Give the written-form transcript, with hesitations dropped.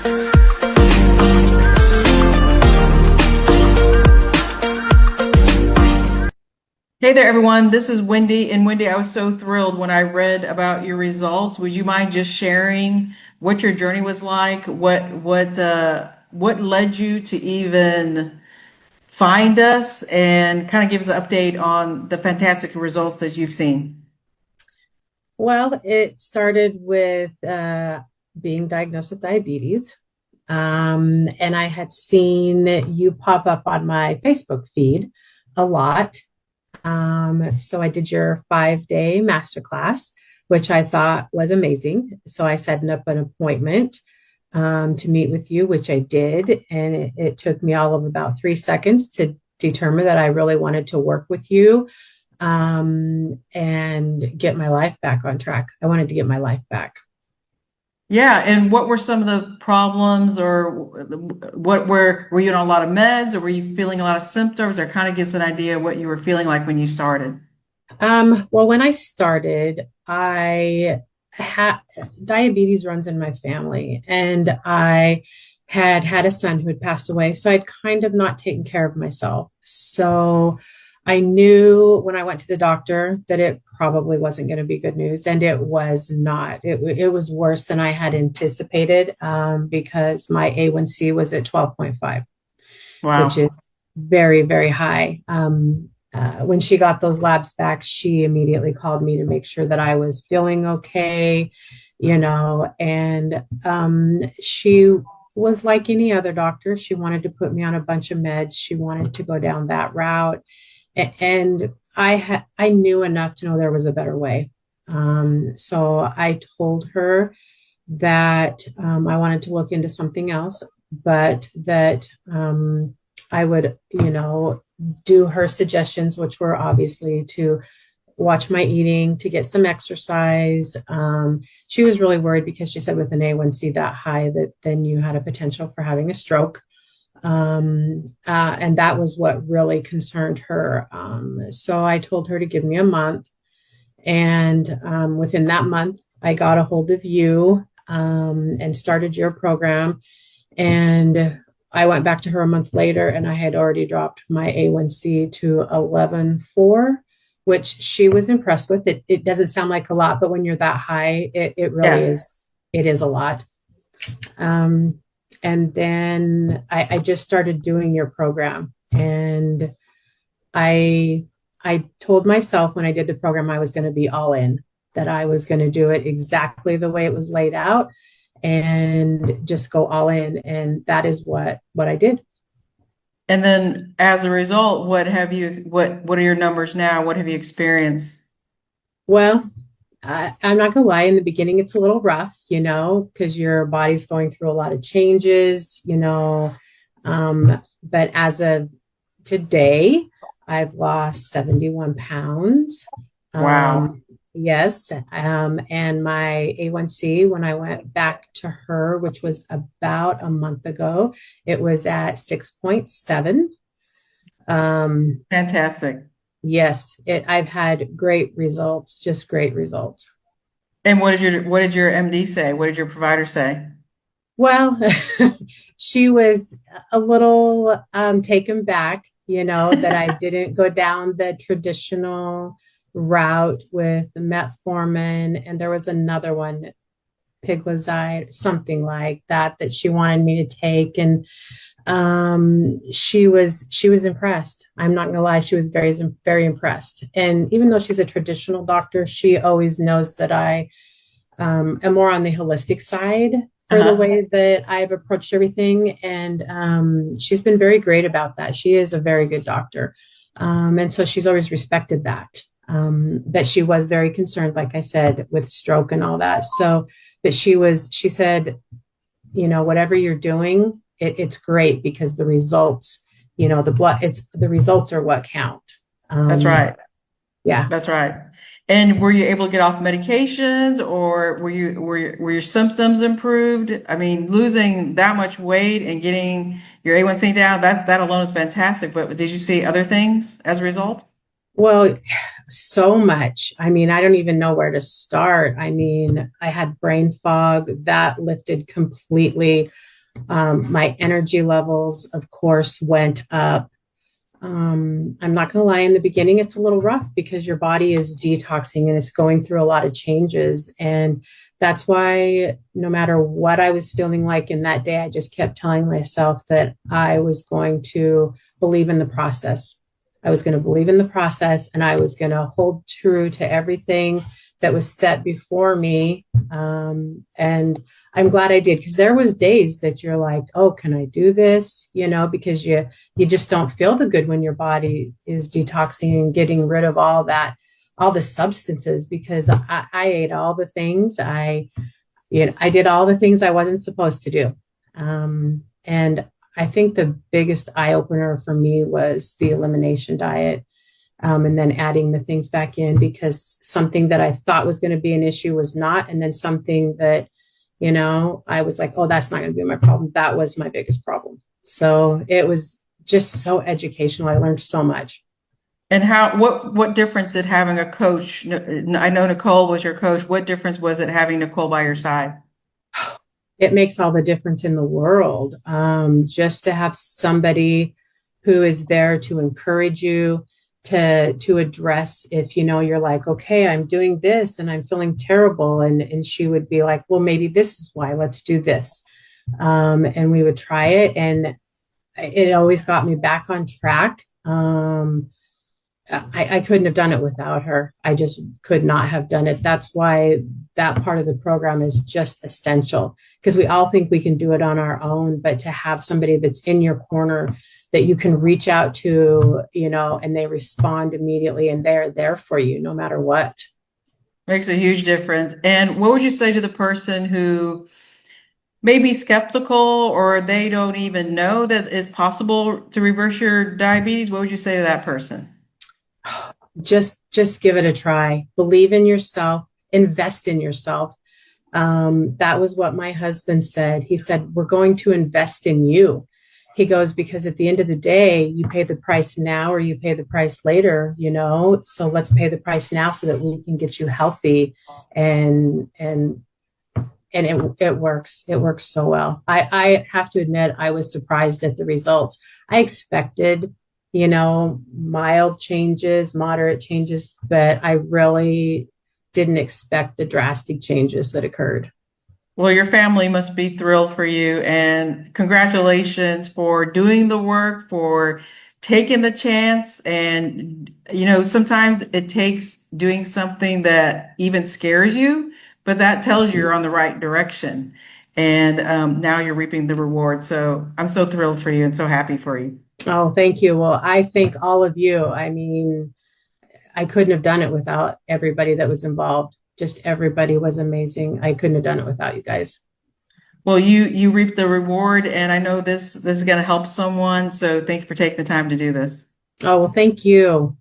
Hey there, everyone. This is Wendy. And Wendy, I was so thrilled when I read about your results. Would you mind just sharing what your journey was like? What led you to even find us, and kind of give us an update on the fantastic results that you've seen? Well, it started with being diagnosed with diabetes. And I had seen you pop up on my Facebook feed a lot. So I did your 5-day masterclass, which I thought was amazing. So I set up an appointment to meet with you, which I did. And it took me all of about 3 seconds to determine that I really wanted to work with you and get my life back on track. I wanted to get my life back. Yeah, and what were some of the problems, or were you on a lot of meds, or were you feeling a lot of symptoms, or kind of gives an idea of what you were feeling like when you started? Well, when I started, I had diabetes runs in my family, and I had a son who had passed away. So I'd kind of not taken care of myself. So I knew when I went to the doctor that it probably wasn't going to be good news, and it was not. It was worse than I had anticipated because my A1C was at 12.5, which Wow. is very, very high. When she got those labs back, she immediately called me to make sure that I was feeling okay, and she was like any other doctor. She wanted to put me on a bunch of meds. She wanted to go down that route. And I knew enough to know there was a better way. So I told her that I wanted to look into something else, but that I would, do her suggestions, which were obviously to watch my eating, to get some exercise. She was really worried because she said with an A1C that high, that then you had a potential for having a stroke. And that was what really concerned her. So I told her to give me a month. And within that month, I got a hold of you and started your program. And I went back to her a month later, and I had already dropped my A1C to 11.4, which she was impressed with. It doesn't sound like a lot, but when you're that high, it really Yeah. is. It is a lot. Um, and then I just started doing your program, and I I told myself when I did the program I was going to be all in, that I was going to do it exactly the way it was laid out and just go all in, and that is what I did. And then as a result, what are your numbers now? What have you experienced? Well, I'm not gonna lie, in the beginning it's a little rough, because your body's going through a lot of changes, but as of today, I've lost 71 pounds. Wow. Yes. And my A1C, when I went back to her, which was about a month ago, it was at 6.7. Um, Fantastic. yes, I've had great results, just great results. And what did your MD say? What did your provider say? Well, she was a little taken back, that I didn't go down the traditional route with metformin, and there was another one, piglazide, something like that, that she wanted me to take, and she was impressed. I'm not gonna lie, she was very, very impressed. And even though she's a traditional doctor, she always knows that I am more on the holistic side for the Uh-huh. way that I've approached everything. And she's been very great about that. She is a very good doctor. And so she's always respected that. But she was very concerned, like I said, with stroke and all that. So, but she said, whatever you're doing, it's great because the results, the results are what count. That's Um, right. yeah. That's right. And were you able to get off medications, or were your symptoms improved? I mean, losing that much weight and getting your A1C down, that alone is fantastic. But did you see other things as a result? Well, so much. I mean, I don't even know where to start. I mean, I had brain fog that lifted completely. My energy levels, of course, went up. I'm not going to lie, in the beginning, it's a little rough because your body is detoxing and it's going through a lot of changes. And that's why no matter what I was feeling like in that day, I just kept telling myself that I was going to believe in the process. I was going to believe in the process and I was going to hold true to everything that was set before me. And I'm glad I did because there was days that you're like, oh, can I do this? Because you just don't feel the good when your body is detoxing and getting rid of all that, all the substances. Because I ate all the things I did all the things I wasn't supposed to do. And I think the biggest eye opener for me was the elimination diet. And then adding the things back in because something that I thought was going to be an issue was not. And then something that, I was like, oh, that's not going to be my problem. That was my biggest problem. So it was just so educational. I learned so much. And what difference did having a coach, I know Nicole was your coach, what difference was it having Nicole by your side? It makes all the difference in the world. Just to have somebody who is there to encourage you, to address if you're like, okay, I'm doing this and I'm feeling terrible, and she would be like, well, maybe this is why. Let's do this, and we would try it, and it always got me back on track. I couldn't have done it without her. I just could not have done it. That's why that part of the program is just essential because we all think we can do it on our own, but to have somebody that's in your corner that you can reach out to, and they respond immediately and they're there for you no matter what. Makes a huge difference. And what would you say to the person who may be skeptical or they don't even know that it's possible to reverse your diabetes? What would you say to that person? Just give it a try. Believe in yourself, invest in yourself. That was what my husband said. He said, we're going to invest in you. He goes, because at the end of the day, you pay the price now or you pay the price later, so let's pay the price now so that we can get you healthy. And and and it works. It works so well. I have to admit, I was surprised at the results. I expected, mild changes, moderate changes, but I really didn't expect the drastic changes that occurred. Well, your family must be thrilled for you, and congratulations for doing the work, for taking the chance. And, sometimes it takes doing something that even scares you, but that tells you you're on the right direction. And now you're reaping the reward. So I'm so thrilled for you and so happy for you. Oh, thank you. Well, I thank all of you. I mean, I couldn't have done it without everybody that was involved. Just everybody was amazing. I couldn't have done it without you guys. Well, you reap the reward, and I know this is going to help someone. So thank you for taking the time to do this. Oh, well, thank you.